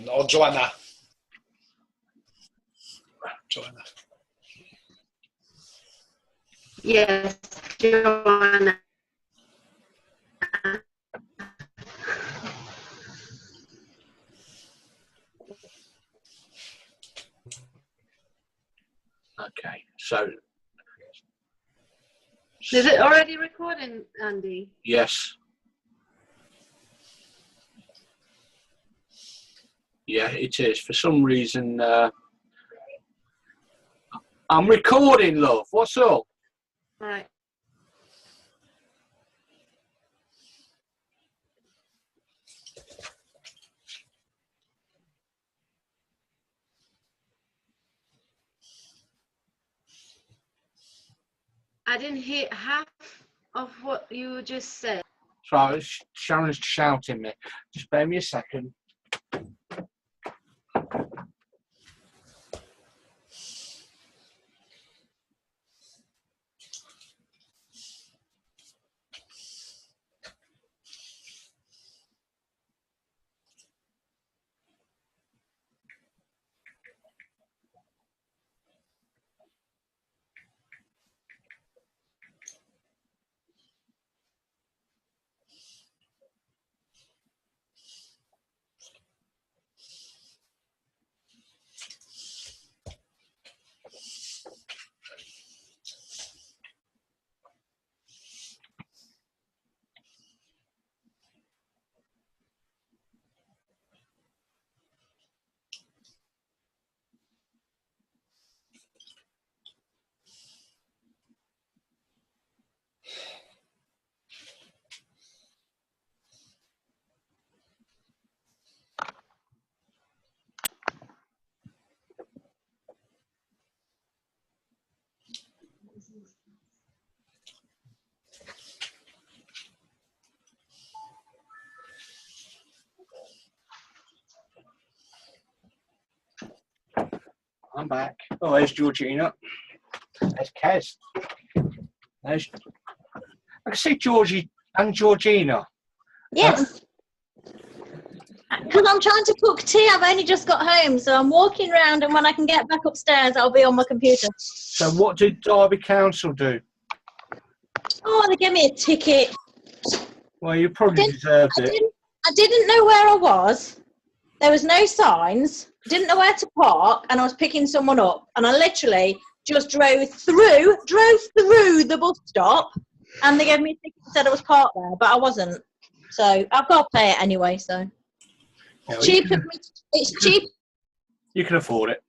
or Joanna. Joanna. Yes, Joanna. Okay, so Is it already recording, Andy? yes. Yeah, it is. For some reason, I'm recording, love. What's up? All right. I didn't hear half of what you just said. So Sharon's shouting me. Just bear me a second. I'm back. Oh, there's Georgina. There's Kez. There's... I can see Georgie and Georgina. Yes. Because I'm trying to cook tea. I've only just got home, so I'm walking around, and when I can get back upstairs, I'll be on my computer. So what did Derby Council do? Oh, they gave me a ticket. Well, you probably deserved it. I didn't know where I was. There was no signs. Didn't know where to park, and I was picking someone up, and I literally just drove through the bus stop, and they gave me a ticket and said I was parked there, but I wasn't. So I've got to pay it anyway. So Yeah, well, cheap. It's cheap. You can afford it.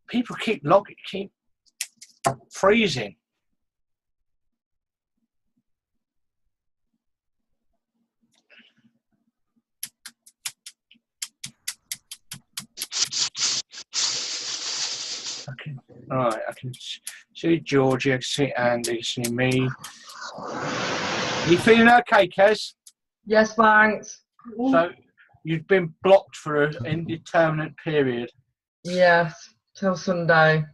People keep freezing. Right, I can see Georgie, I can see Andy, I can see me. You feeling okay, Kez? Yes, thanks. So, you've been blocked for an indeterminate period. Yes, till Sunday.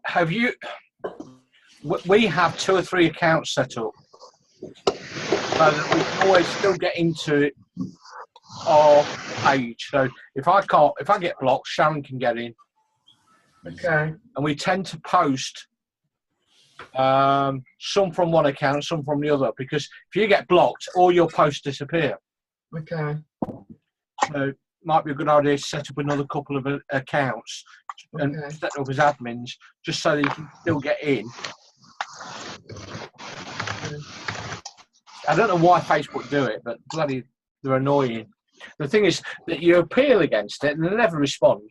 Have you... We have 2 or 3 accounts set up, so that we can always still get into our page. So if I get blocked, Sharon can get in. Okay. And we tend to post some from one account, some from the other, because if you get blocked, all your posts disappear. Okay. So it might be a good idea to set up another couple of accounts and set up as admins, just so that you can still get in. Okay. I don't know why Facebook do it, but bloody, they're annoying. The thing is that you appeal against it and they never respond.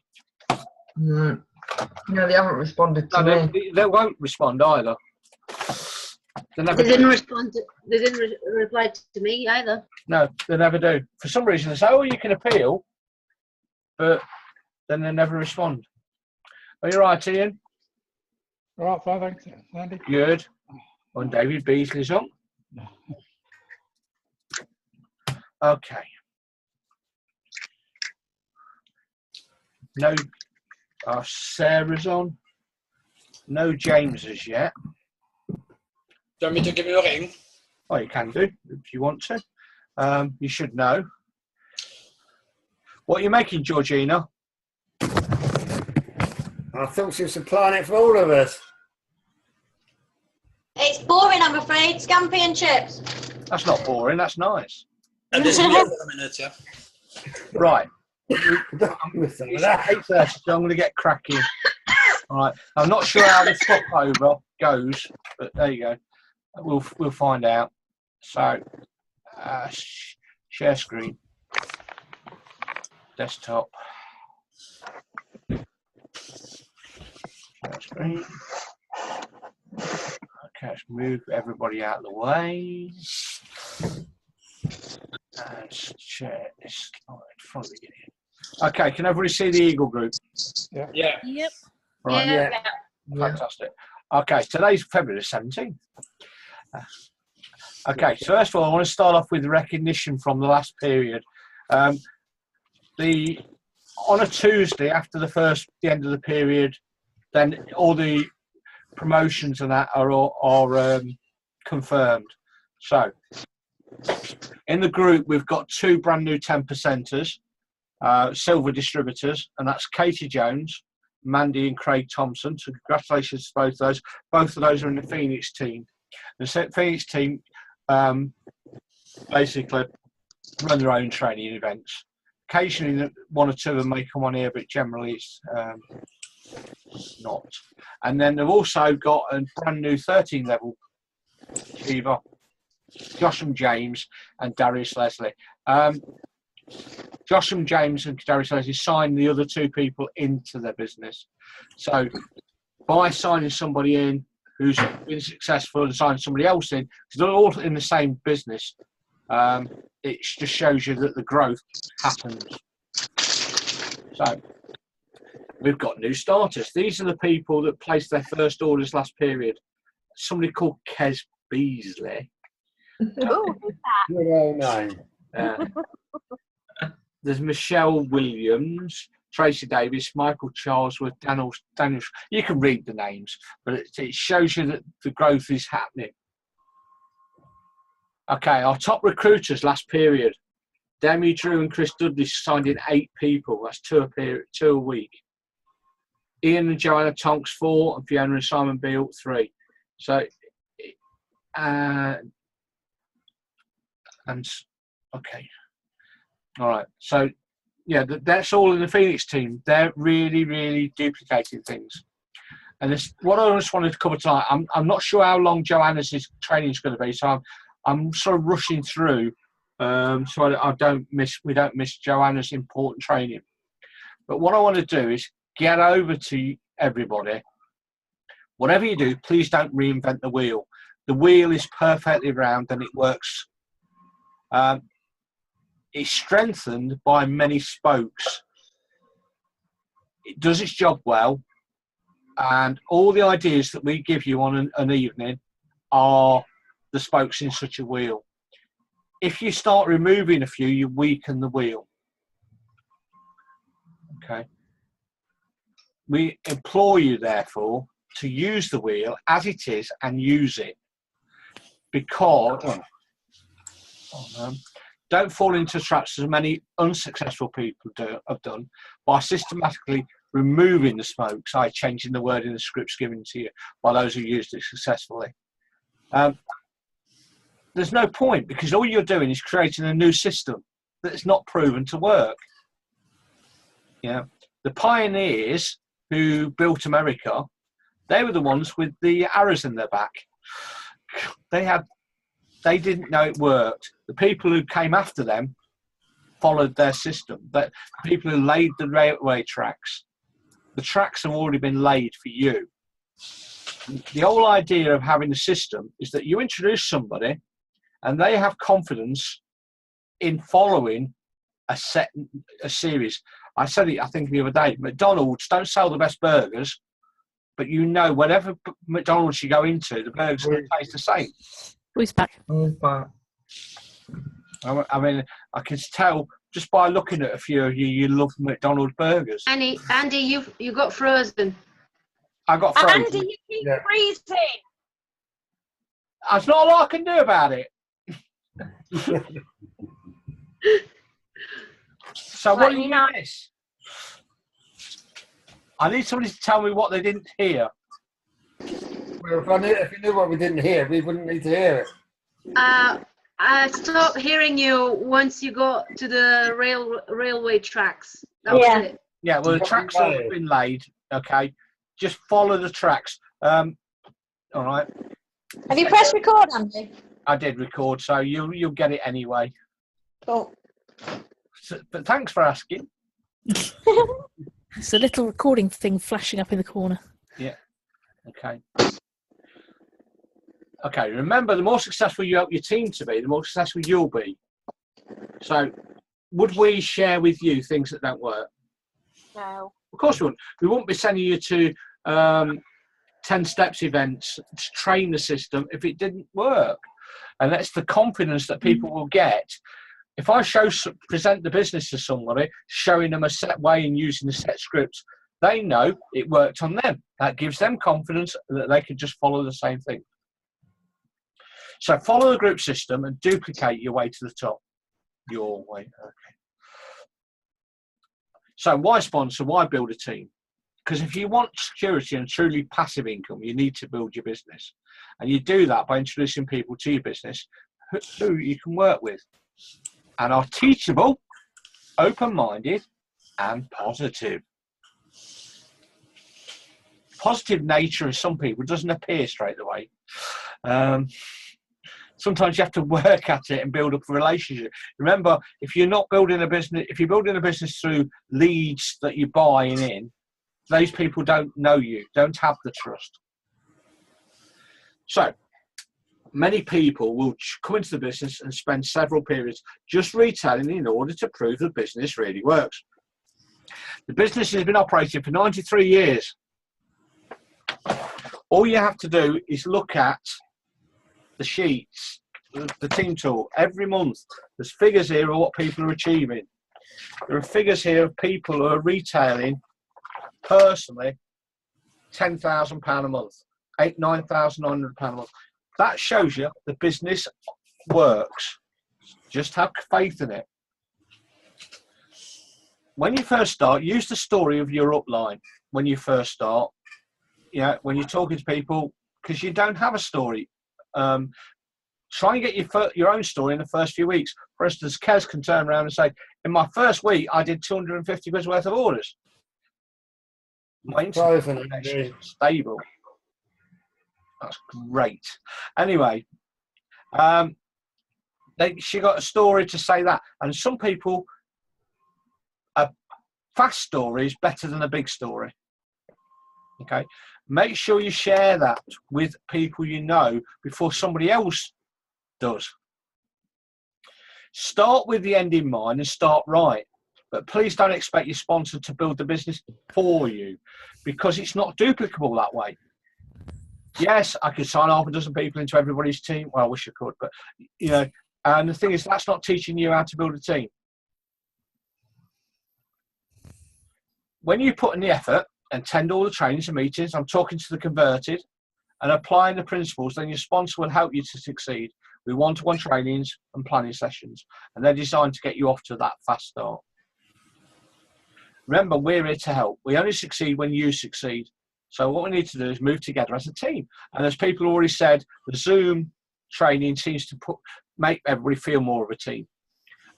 No, they haven't responded to me. They won't respond either. They didn't respond. They didn't reply to me either. No, they never do. For some reason, they say, "Oh, you can appeal," but then they never respond. Are you right, Ian? All right, fine, thanks, Andy. Good. And David Beasley's on. Okay. No, Sarah's on. No James as yet. Do you want me to give you a ring? Well, you can do if you want to. You should know. What are you making, Georgina? I thought she was supplying it for all of us. It's boring, I'm afraid. Scampi and chips. That's not boring. That's nice. And there's me in a minute, yeah. Right. With some of It's that. 8:30, so I'm going to get cracking. All right. I'm not sure how the swap over goes, but there you go. We'll find out. So, share screen, desktop, share screen. Okay, let's move everybody out of the way. And share this slide from the beginning. Okay, can everybody see the Eagle group? Yeah. Yep. Right. Yeah. Fantastic. Okay, today's February 17th. Okay, so first of all, I want to start off with recognition from the last period. On a Tuesday after the end of the period, then all the promotions and that are confirmed. So in the group, we've got 2 brand new 10%ers, silver distributors, and that's Katie Jones, Mandy and Craig Thompson. So congratulations to both of those. Both of those are in the Phoenix team. The Phoenix team basically run their own training events. Occasionally, 1 or 2 of them may come on here, but generally it's not. And then they've also got a brand new 13 level achiever, Josham James and Darius Leslie. Josham James and Darius Leslie signed the other 2 people into their business. So by signing somebody in who's been successful and signing somebody else in, because they're all in the same business, it just shows you that the growth happens. So we've got new starters. These are the people that placed their first orders last period. Somebody called Kes Beasley. Ooh, who's that? Good old name. There's Michelle Williams, Tracy Davis, Michael Charlesworth, Daniel. You can read the names, but it shows you that the growth is happening. Okay, our top recruiters last period. Demi Drew and Chris Dudley signed in 8 people. That's 2 a week. Ian and Joanna Tonks 4, and Fiona and Simon Beale 3. So, okay. All right. So, yeah, that's all in the Phoenix team. They're really, really duplicating things. And this, what I just wanted to cover tonight, I'm not sure how long Joanna's training is going to be, so I'm sort of rushing through, so we don't miss Joanna's important training. But what I want to do is get over to everybody. Whatever you do, please don't reinvent the wheel. The wheel is perfectly round and it works. It's strengthened by many spokes. It does its job well, and all the ideas that we give you on an evening are the spokes in such a wheel. If you start removing a few, you weaken the wheel. Okay. We implore you, therefore, to use the wheel as it is and use it, because don't fall into traps as many unsuccessful people have done by systematically removing the smokes, changing the word in the scripts given to you by those who used it successfully. There's no point, because all you're doing is creating a new system that's not proven to work. Yeah, the pioneers who built America, they were the ones with the arrows in their back. They didn't know it worked. The people who came after them followed their system. The people who laid the railway tracks, the tracks have already been laid for you. The whole idea of having a system is that you introduce somebody and they have confidence in following a series. I said it, I think, the other day. McDonald's don't sell the best burgers, but you know, whatever McDonald's you go into, the burgers are going to taste the same. Who's back? I mean, I can tell just by looking at a few of you, you love McDonald's burgers. Andy, you got frozen. I got frozen. Andy, you keep freezing. There's not a lot I can do about it. So what Right, do you you know- miss? I need somebody to tell me what they didn't hear. Well, if you knew what we didn't hear, we wouldn't need to hear it. I stopped hearing you once you got to the railway tracks. That was Yeah. it. Yeah, well, the What tracks we have made. been laid. Okay, just follow the tracks. All right. Have you pressed record, Andy? I did record, so you'll get it anyway. Cool. So, but thanks for asking. It's a little recording thing flashing up in the corner. Okay. Okay. Remember, the more successful you help your team to be, the more successful you'll be. So, would we share with you things that don't work? No. Of course we wouldn't. We wouldn't be sending you to 10 steps events to train the system if it didn't work. And that's the confidence that people will get. If I present the business to somebody, showing them a set way and using a set script, they know it worked on them. That gives them confidence that they can just follow the same thing. So follow the group system and duplicate your way to the top. Your way. Okay. So why sponsor? Why build a team? Because if you want security and truly passive income, you need to build your business. And you do that by introducing people to your business who you can work with and are teachable, open-minded, and positive. Positive nature in some people doesn't appear straight away. Sometimes you have to work at it and build up a relationship. Remember, if you're not building a business, if you're building a business through leads that you're buying in, those people don't know you, don't have the trust. So, many people will come into the business and spend several periods just retailing in order to prove the business really works. The business has been operating for 93 years. All you have to do is look at the sheets, the team tool. Every month, there's figures here of what people are achieving. There are figures here of people who are retailing personally £10,000 a month, £9,900 a month. That shows you the business works. Just have faith in it. When you first start, use the story of your upline when you first start. When you're talking to people, because you don't have a story. Try and get your own story in the first few weeks. For instance, Kez can turn around and say, in my first week, I did 250 quid worth of orders. My internet connection is stable. That's great. Anyway, she got a story to say that. And some people, a fast story is better than a big story. Okay? Make sure you share that with people you know before somebody else does. Start with the end in mind and start right. But please don't expect your sponsor to build the business for you, because it's not duplicable that way. Yes, I could sign half a dozen people into everybody's team. Well, I wish I could, but and the thing is, that's not teaching you how to build a team. When you put in the effort, attend all the trainings and meetings, I'm talking to the converted, and applying the principles, then your sponsor will help you to succeed with one-to-one trainings and planning sessions, and they're designed to get you off to that fast start. Remember, we're here to help. We only succeed when you succeed. So what we need to do is move together as a team. And as people already said, the Zoom training seems to make everybody feel more of a team.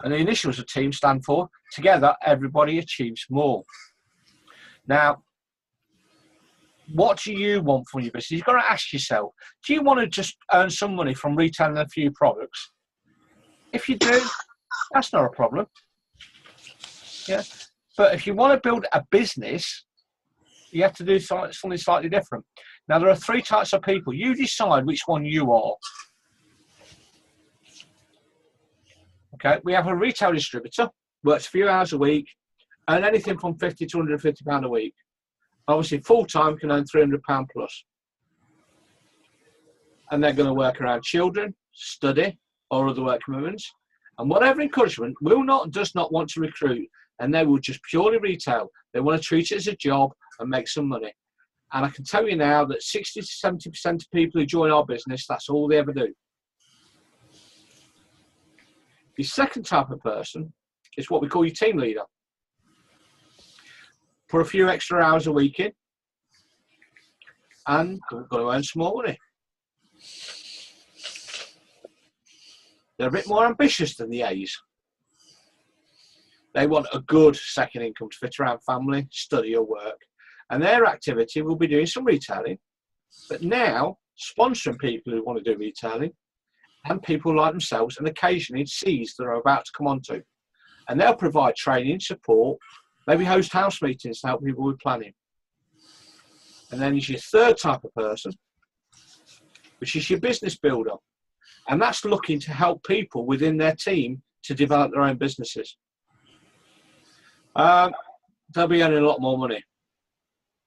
And the initials of team stand for together, everybody achieves more. Now, what do you want from your business? You've got to ask yourself, do you want to just earn some money from retailing a few products? If you do, that's not a problem. Yeah. But if you want to build a business, you have to do something slightly different. Now, there are three types of people. You decide which one you are. Okay, we have a retail distributor, works a few hours a week, earn anything from £50 to £150 a week. Obviously, full-time can earn £300 plus. And they're going to work around children, study, or other work commitments. And whatever encouragement does not want to recruit, and they will just purely retail. They want to treat it as a job and make some money. And I can tell you now that 60 to 70% of people who join our business, that's all they ever do. Your second type of person is what we call your team leader. Put a few extra hours a week in and got to earn some more money. They're a bit more ambitious than the A's. They want a good second income to fit around family, study or work. And their activity will be doing some retailing, but now sponsoring people who want to do retailing and people like themselves, and occasionally C's that are about to come onto. And they'll provide training, support, maybe host house meetings to help people with planning. And then there's your third type of person, which is your business builder. And that's looking to help people within their team to develop their own businesses. They'll be earning a lot more money.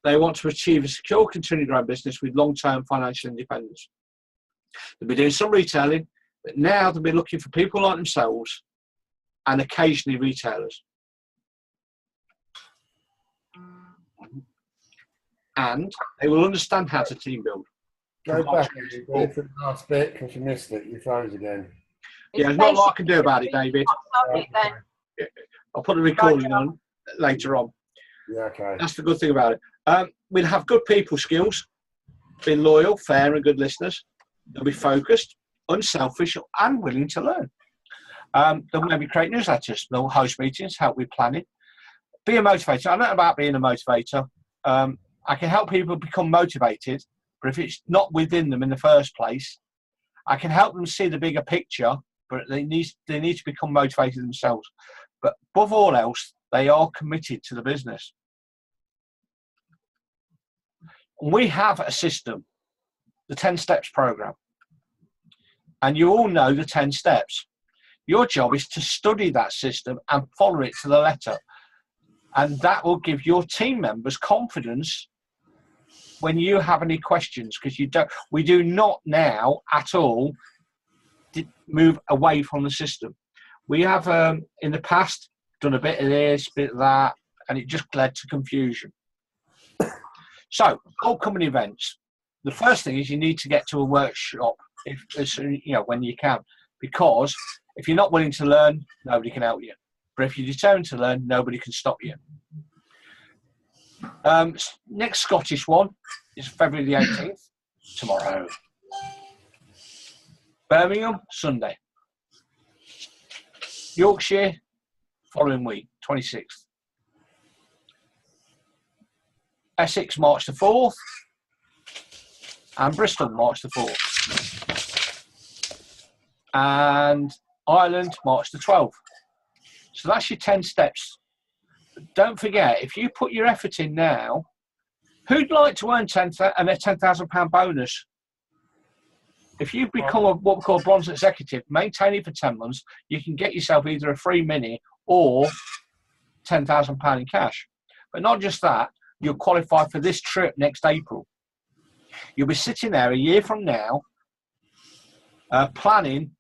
They want to achieve a secure, continued growing business with long-term financial independence. They'll be doing some retailing, but now they'll be looking for people like themselves and occasionally retailers. And they will understand how to team build. Go back to the last bit because you missed it. You froze again. Yeah, there's not a lot I can do about it, David. I'll put a recording on later on. Yeah, okay. That's the good thing about it. We'll have good people skills, be loyal, fair and good listeners. They'll be focused, unselfish and willing to learn. They'll maybe create newsletters, they'll host meetings, help with planning. Be a motivator. I don't know about being a motivator. I can help people become motivated, but if it's not within them in the first place, I can help them see the bigger picture, but they need to become motivated themselves. But above all else, they are committed to the business. We have a system, the 10 steps program, and you all know the 10 steps. Your job is to study that system and follow it to the letter. And that will give your team members confidence when you have any questions, because we do not now at all move away from the system. We have in the past done a bit of this, bit of that, and it just led to confusion. So, upcoming events. The first thing is you need to get to a workshop when you can, because if you're not willing to learn, nobody can help you. But if you're determined to learn, nobody can stop you. Next Scottish one is February the 18th, tomorrow. Birmingham, Sunday. Yorkshire, following week, 26th. Essex, March the 4th. And Bristol, March the 4th. And Ireland, March the 12th. So that's your 10 steps. But don't forget, if you put your effort in now, who'd like to earn a £10,000 bonus? If you become what we call a bronze executive, maintain it for 10 months, you can get yourself either a free mini or £10,000 in cash. But not just that, you'll qualify for this trip next April. You'll be sitting there a year from now planning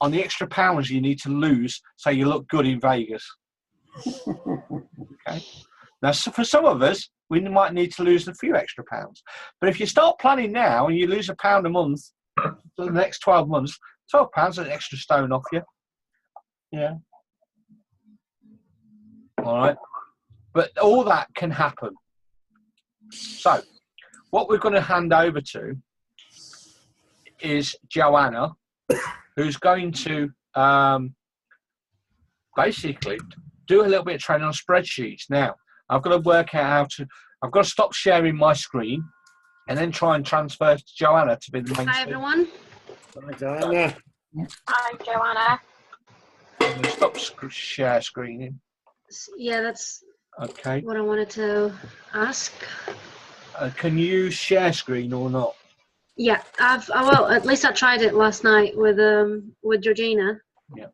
on the extra pounds you need to lose so you look good in Vegas. Okay. Now, for some of us, we might need to lose a few extra pounds. But if you start planning now and you lose £1 a month for the next 12 months, £12 is an extra stone off you. Yeah. All right. But all that can happen. So, what we're going to hand over to is Joanna, who's going to basically do a little bit of training on spreadsheets. Now, I've got to work out how to, I've got to stop sharing my screen and then try and transfer to Joanna to be the main. Hi, everyone. Hi, Joanna. Hi, Joanna. I'm going to stop share screening. Yeah, that's Okay. what I wanted to ask. Can you share screen or not? Yeah, well, at least I tried it last night with Georgina. Yeah.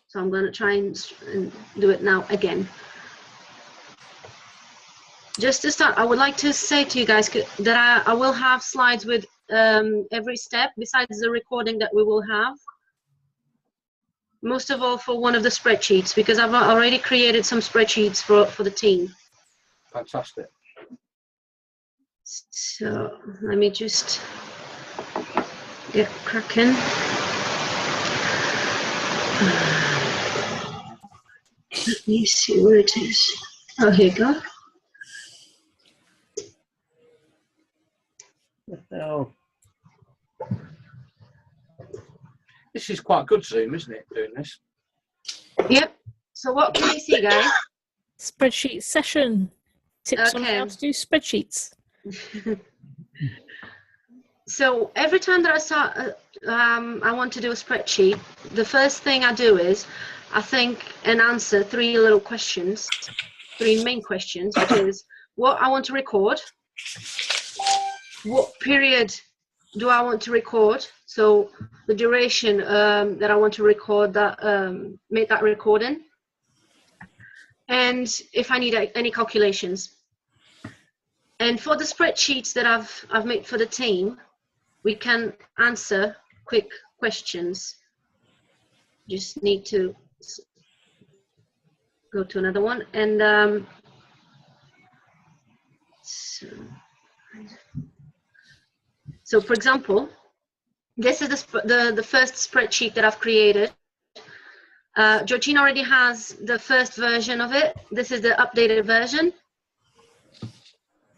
So I'm going to try and do it now again. Just to start, I would like to say to you guys that I will have slides with every step besides the recording that we will have. Most of all for one of the spreadsheets, because I've already created some spreadsheets for the team. Fantastic. So let me just get cracking. Let me see where it is. Oh, here you go. Oh, This is quite good Zoom, isn't it, doing this? Yep. So what can you see, guys? Spreadsheet session. Tips on Okay. how to do spreadsheets. So every time that I start, I want to do a spreadsheet, the first thing I do is I think and answer three little questions, three main questions, which is what I want to record, what period do I want to record, so the duration that I want to record, that make that recording, and if I need any calculations. And for the spreadsheets that I've made for the team, we can answer quick questions. Just need to go to another one. And so for example, this is the first spreadsheet that I've created. Georgina already has the first version of it. This is the updated version,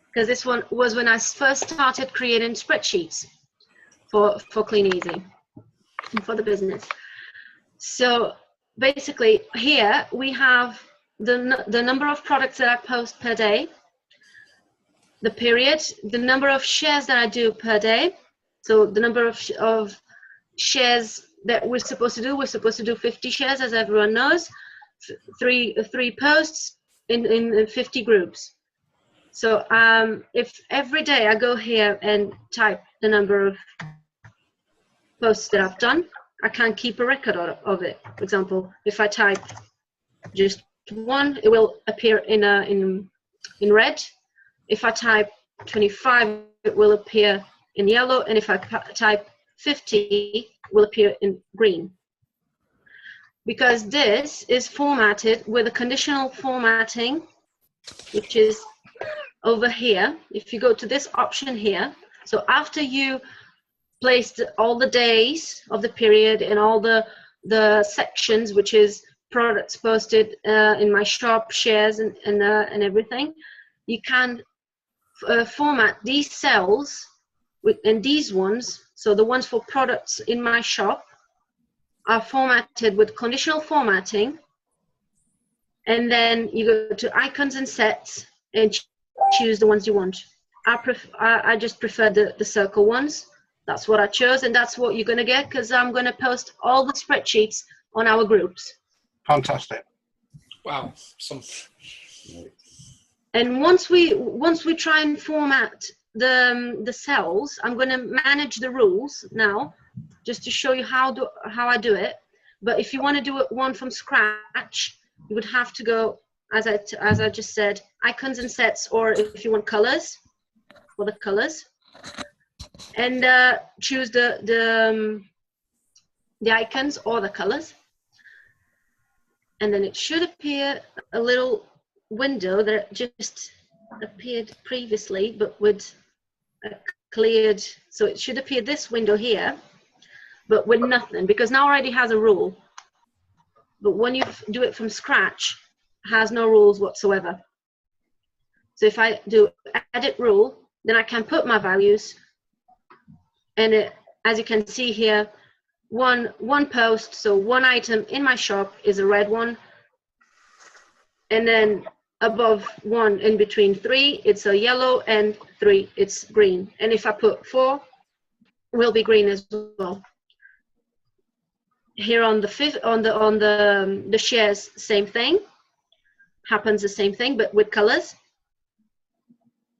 because this one was when I first started creating spreadsheets for Clean Easy, for the business. So basically here we have the number of products that I post per day, the period, the number of shares that I do per day. So the number of shares that we're supposed to do 50 shares, as everyone knows, three posts in 50 groups. So if every day I go here and type the number of posts that I've done, I can keep a record of it. For example, if I type just one, it will appear in red. If I type 25, it will appear in yellow, and if I type 50, it will appear in green. Because this is formatted with a conditional formatting, which is over here. If you go to this option here, so after you placed all the days of the period and all the sections, which is products posted in my shop, shares, and everything, you can format these cells and these ones. So the ones for products in my shop are formatted with conditional formatting, and then you go to icons and sets and choose the ones you want. I just prefer the circle ones. That's what I chose, and that's what you're going to get, because I'm going to post all the spreadsheets on our groups. Fantastic. Wow. And once we try and format the cells, I'm going to manage the rules now, just to show you how I do it. But if you want to do it one from scratch, you would have to go, as I just said, icons and sets, or if you want colors, for the colors, and choose the icons or the colors, and then it should appear a little window that just appeared previously, but with a cleared. So it should appear this window here, but with nothing, because now already has a rule. But when you do it from scratch, it has no rules whatsoever. So if I do edit rule, then I can put my values, and as you can see here, one post, so one item in my shop is a red one, and then above one, in between 3, it's a yellow, and 3, it's green. And if I put 4, it will be green as well. Here on the shares, same thing, happens the same thing, but with colors.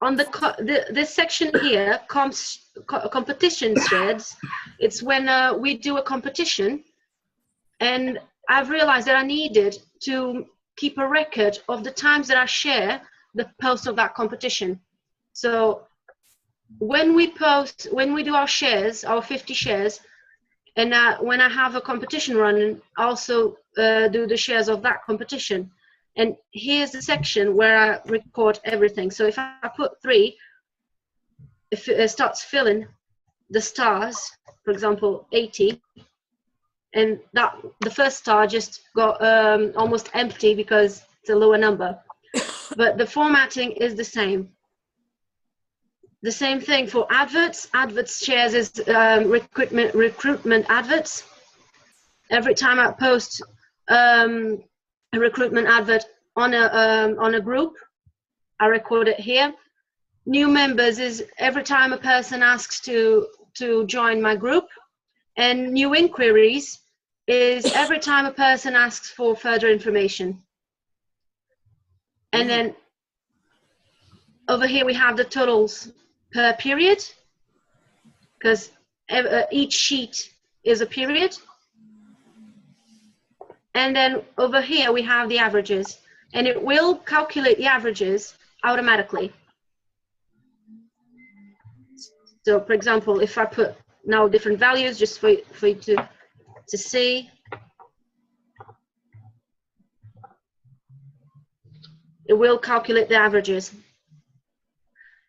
On this section here, competition threads, it's when we do a competition, and I've realized that I needed to keep a record of the times that I share the post of that competition. So when we do our shares, our 50 shares, and when I have a competition running, I also do the shares of that competition. And here's the section where I record everything. So if I put 3, if it starts filling the stars, for example, 80, and that the first star just got almost empty because it's a lower number. But the formatting is the same. The same thing for adverts. Adverts shares is recruitment adverts. Every time I post a recruitment advert on a group, I record it here. New members is every time a person asks to join my group, and new inquiries is every time a person asks for further information. And then over here we have the totals per period, because each sheet is a period. And then over here we have the averages, and it will calculate the averages automatically. So for example, if I put now different values just for you to see, it will calculate the averages.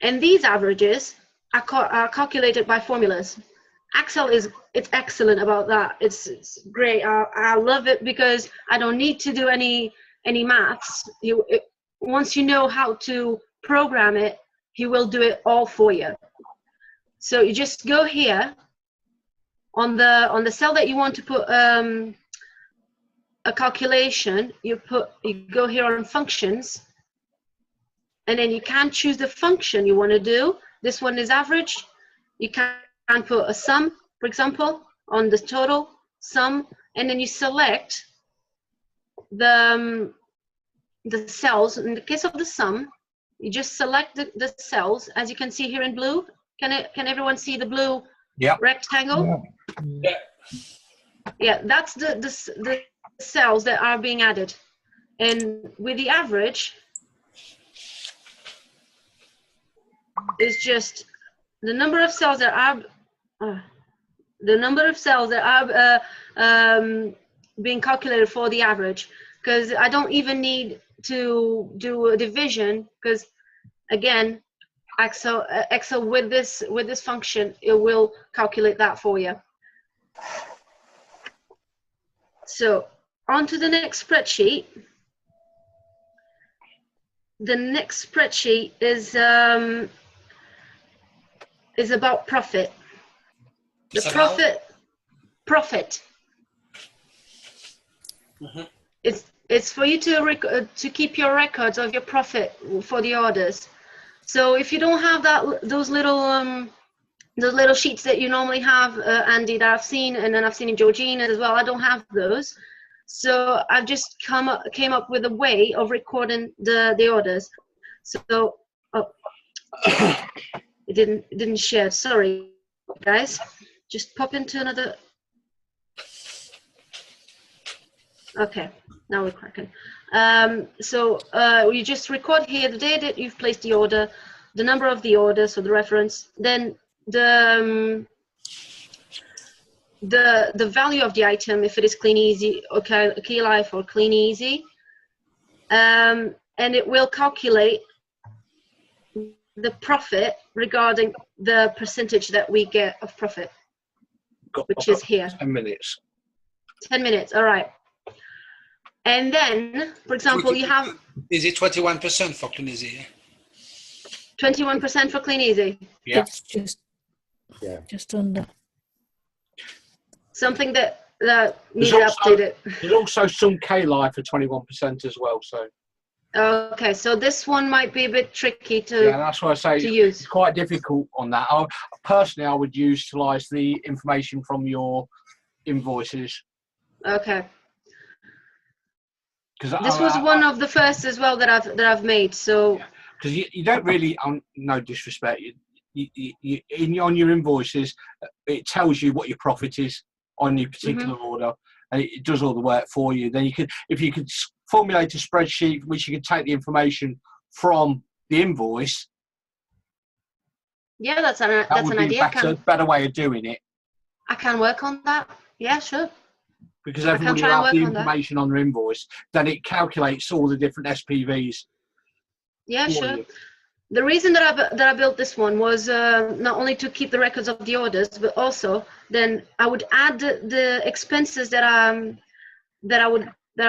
And these averages are calculated by formulas. Excel it's excellent about that. It's great. I love it because I don't need to do any maths. Once you know how to program it, he will do it all for you. So you just go here on the cell that you want to put a calculation. You go here on functions, and then you can choose the function you want to do. This one is average. You can put a sum, for example, on the total sum, and then you select the cells. In the case of the sum, you just select the cells, as you can see here in blue. Can everyone see the blue rectangle? Yeah, that's the cells that are being added. And with the average, is just the number of cells that are being calculated for the average, because I don't even need to do a division, because again, Excel with this function, it will calculate that for you. So on to the next spreadsheet. The next spreadsheet is about profit. The profit. It's for you to keep your records of your profit for the orders. So if you don't have those little sheets that you normally have, Andy, that I've seen, and then I've seen in Georgina as well, I don't have those. So I've just came up with a way of recording the orders. So it didn't share. Sorry, guys. Just pop into another. Okay, now we're cracking. So you just record here the day that you've placed the order, the number of the order, so the reference, then the value of the item, if it is clean easy or key life or clean easy, and it will calculate the profit regarding the percentage that we get of profit, which is here. 10 minutes. 10 minutes, all right. And then, for example, you have... Is it 21% for clean easy? 21% for clean easy? Yeah. It's just under. Something that needed updated. There's also some K-Life for 21% as well. So. Okay, so this one might be a bit tricky to Yeah, that's why I say use. It's quite difficult on that. Personally, I would utilise the information from your invoices. Okay. Because this was one of the first as well that I've made. So. Because you don't really, no disrespect, on your invoices, it tells you what your profit is on your particular order, and it does all the work for you. Then if you could formulate a spreadsheet which you can take the information from the invoice. Yeah, that's an idea. Better way of doing it. I can work on that. Yeah, sure. Because everybody will have the information on their invoice, then it calculates all the different SPVs. Yeah, sure. The reason that I built this one was not only to keep the records of the orders, but also then I would add the expenses that I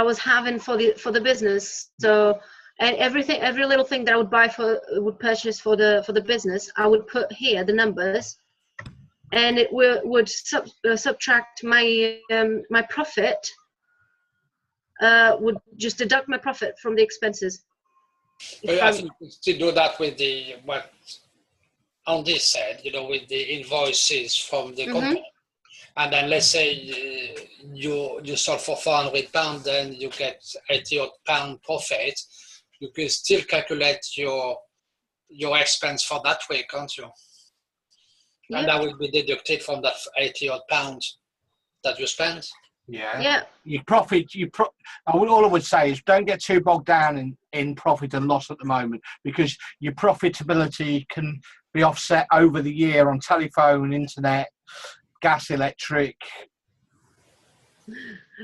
was having for the business. So, and every little thing that I would purchase for the business, I would put here the numbers, and it would subtract my my profit. Would just deduct my profit from the expenses. I think we still do that with the what Andy said, with the invoices from the company. And then let's say you sold for £400, then you get £80 profit. You can still calculate your expense for that week, can't you? Yeah. And that will be deducted from that £80 that you spent. Yeah. Yeah. Your profit, all I would say is don't get too bogged down in profit and loss at the moment, because your profitability can be offset over the year on telephone, internet, gas, electric.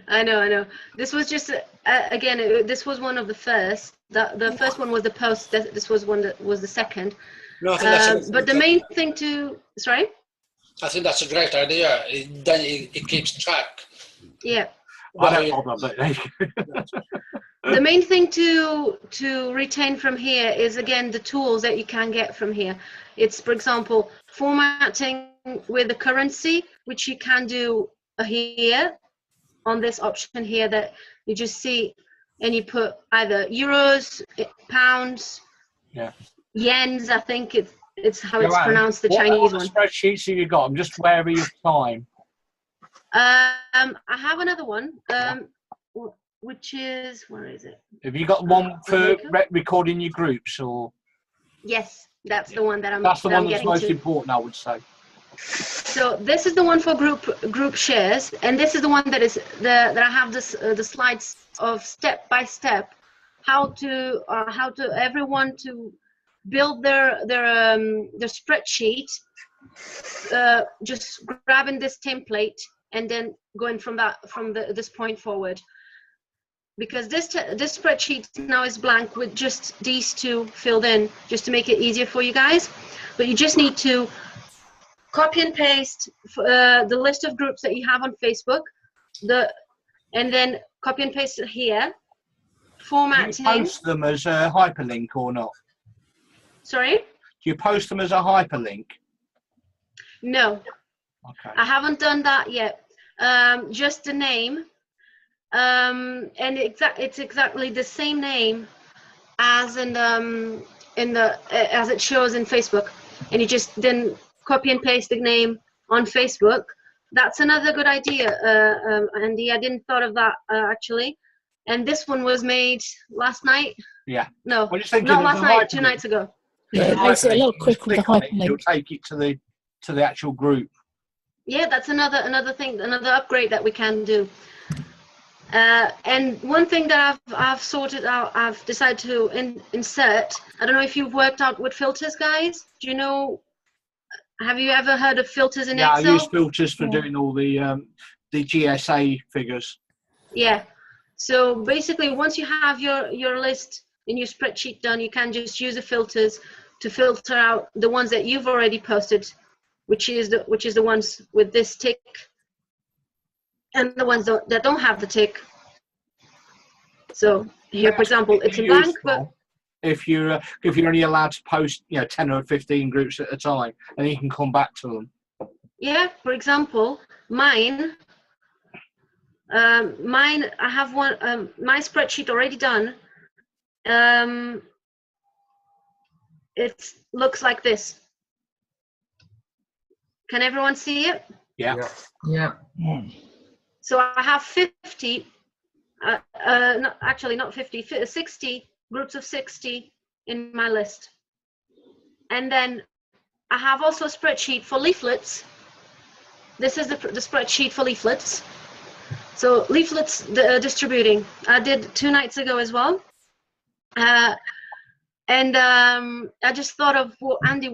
I know. This was just again. This was one of the first. The first one was the post. This was one that was the second. No, I think that's But the main thing to sorry. I think that's a great idea. Then it keeps track. Yeah. I don't bother, but The main thing to retain from here is again the tools that you can get from here. It's, for example, formatting with the currency, which you can do here on this option here that you just see, and you put either euros, pounds, yens. I think it's how it's pronounced, the Chinese one. What spreadsheets have you got? I'm just wary of time. I have another one, which is, where is it? Have you got one for recording your groups, or? Yes, that's the one that I'm. That's the one I'm that's most important, I would say. So this is the one for group shares, and this is the one that is that I have the slides of step by step how to everyone to build their spreadsheet, just grabbing this template and then going from this point forward, because this spreadsheet now is blank with just these two filled in, just to make it easier for you guys. But you just need to copy and paste the list of groups that you have on Facebook, and then copy and paste it here. Formatting. Do you post them as a hyperlink or not? Sorry? Do you post them as a hyperlink? No. Okay. I haven't done that yet. Just the name, and it's exactly the same name as as it shows in Facebook, and you just then copy and paste the name on Facebook. That's another good idea, Andy. I didn't thought of that actually. And this one was made last night. Yeah. No, not last night. 2 nights ago. Yeah, it makes it a lot quicker with the hyperlink. You'll take it to the actual group. Yeah, that's another thing, another upgrade that we can do. And one thing that I've sorted out, I've decided to insert. I don't know if you've worked out with filters, guys. Do you know? Have you ever heard of filters in Excel? Yeah, I use filters for doing all the GSA figures. Yeah. So basically, once you have your list in your spreadsheet done, you can just use the filters to filter out the ones that you've already posted, which is the ones with this tick, and the ones that don't have the tick. So here, for example, it's in blank, but if you're only allowed to post 10 or 15 groups at a time, and you can come back to them. Yeah, for example, mine, I have one, my spreadsheet already done. It looks like this. Can everyone see it? Yeah. Yeah. So I have 50, not 50, 60 groups of 60 in my list. And then I have also a spreadsheet for leaflets. This is the spreadsheet for leaflets. So leaflets distributing, I did 2 nights ago as well. And I just thought of what Andy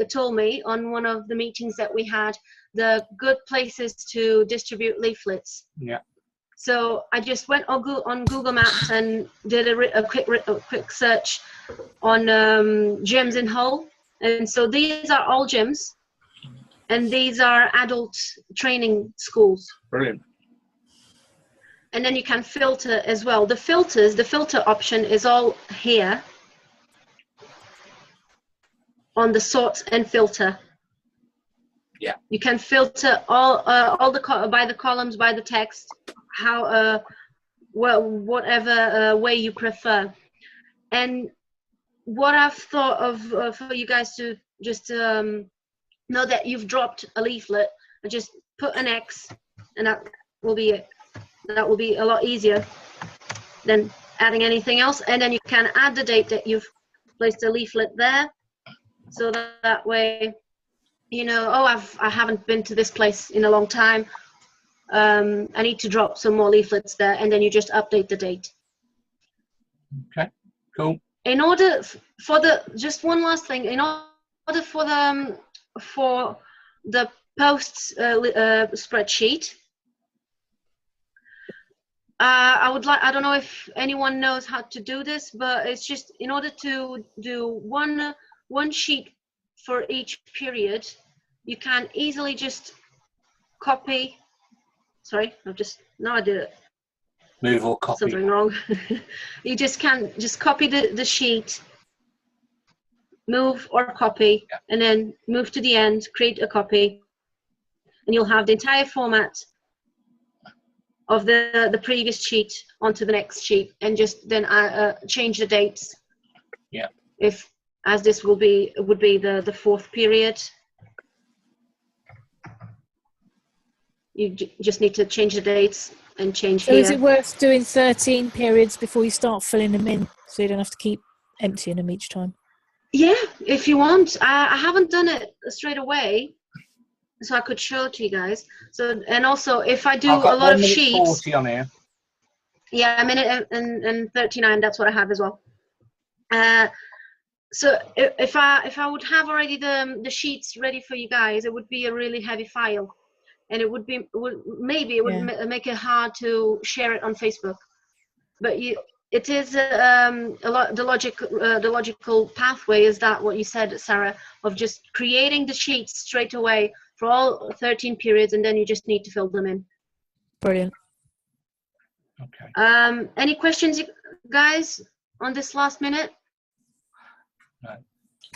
told me on one of the meetings that we had, the good places to distribute leaflets. Yeah. So I just went on Google Maps and did a quick search on gyms in Hull. And so these are all gyms, and these are adult training schools. Brilliant. And then you can filter as well. The filter option is all here on the sort and filter. Yeah. You can filter all by the columns, by the text, how whatever way you prefer. And what I've thought of for you guys to just know that you've dropped a leaflet, and just put an X, and that will be it. That will be a lot easier than adding anything else. And then you can add the date that you've placed a leaflet there, so that way, you know, oh, I haven't been to this place in a long time. I need to drop some more leaflets there, and then you just update the date. Okay, cool. In order for just one last thing, in order for the posts spreadsheet, I don't know if anyone knows how to do this, but it's just in order to do one sheet for each period, you can easily just copy. Sorry, I did it. Move or copy. Something wrong. You just can just copy the sheet, move or copy, and then move to the end, create a copy, and you'll have the entire format of the previous sheet onto the next sheet, and just then change the dates. Yeah. As this would be the fourth period. You just need to change the dates and change So here. is it worth doing 13 periods before you start filling them in, so you don't have to keep emptying them each time? Yeah, if you want. I haven't done it straight away, so I could show it to you guys. So, and also if I do I've got a lot of 1 minute sheets. 40 on here. Yeah, a minute and 39. That's what I have as well. So if I would have already the sheets ready for you guys, it would be a really heavy file, and it would make it hard to share it on Facebook. But it is a lot. The logical pathway is that what you said, Sarah, of just creating the sheets straight away for all 13 periods, and then you just need to fill them in. Brilliant. Okay. Any questions, guys, on this last minute? No.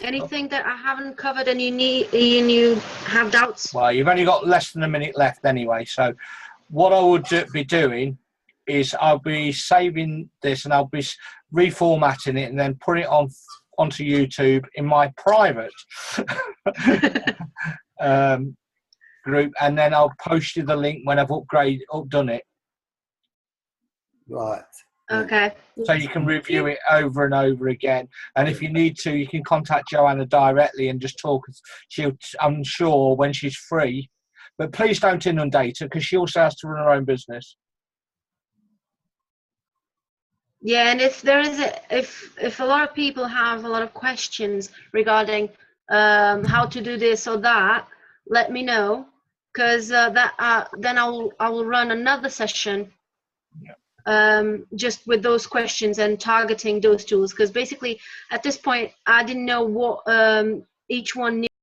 Anything that I haven't covered and you have doubts? Well, you've only got less than a minute left anyway. So what I would be doing is I'll be saving this and I'll be reformatting it and then putting it onto YouTube in my private group, and then I'll post you the link when I've done it. Right. Okay. So you can review it over and over again. And if you need to, you can contact Joanna directly and just talk. I'm sure when she's free, but please don't inundate her because she also has to run her own business. Yeah, and if there is if a lot of people have a lot of questions regarding how to do this or that, let me know, because then I will run another session. Yeah. Just with those questions and targeting those tools, because basically at this point I didn't know what each one